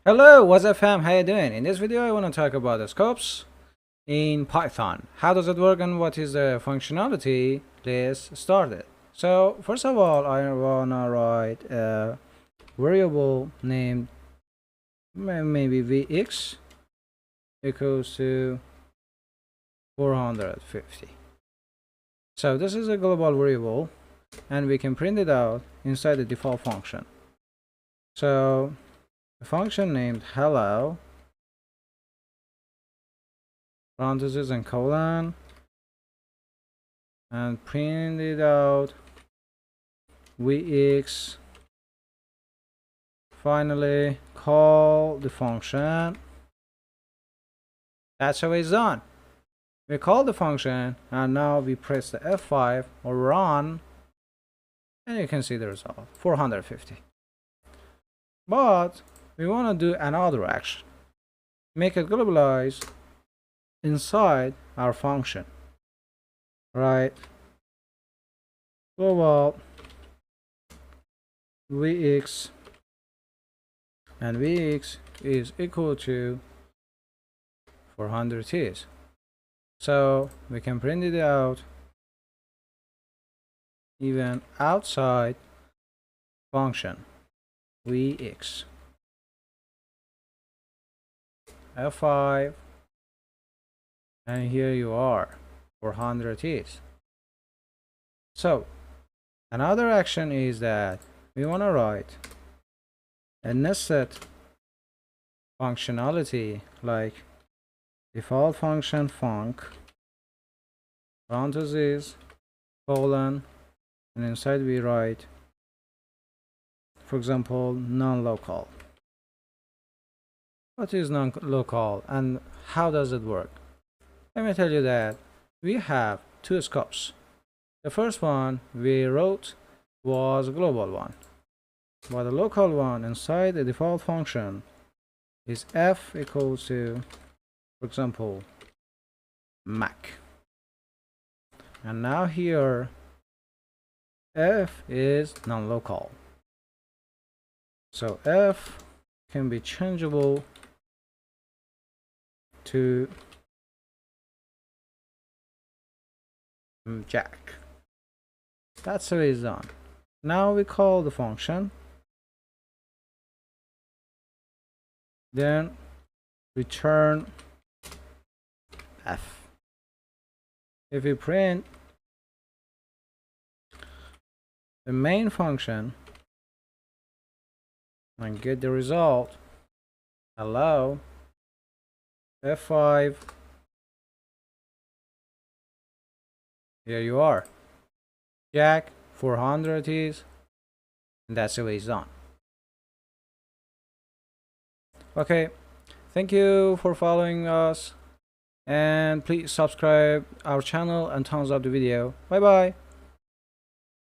Hello, what's up fam? How you doing? In this video I want to talk about the scopes in Python. How does it work and what is the functionality? Let's start it. So first of all I wanna write a variable named maybe vx equals to 450. So this is a global variable and we can print it out inside the default function. So a function named hello parentheses and colon and print it out vx. Finally call the function. That's how it's done. We call the function and now we press the F5 or run and you can see the result 450. But we want to do another action, make it globalize inside our function, right? Global vx and vx is equal to 400 is. So we can print it out even outside function vx. F5 and here you are 400 is. So another action is that we want to write a nested functionality like default function func parentheses colon and inside we write, for example, non-local. What is non-local and how does it work? Let me tell you that we have two scopes. The first one we wrote was a global one, but the local one inside the default function is f equals to, for example, Mac. And now here f is non-local, so f can be changeable to Jack. That's how it's done. Now we call the function, then return f. If we print the main function and get the result hello, F5, here you are, Jack 400 is, and that's the way it's done. Okay, thank you for following us and please subscribe our channel and thumbs up the video. Bye bye.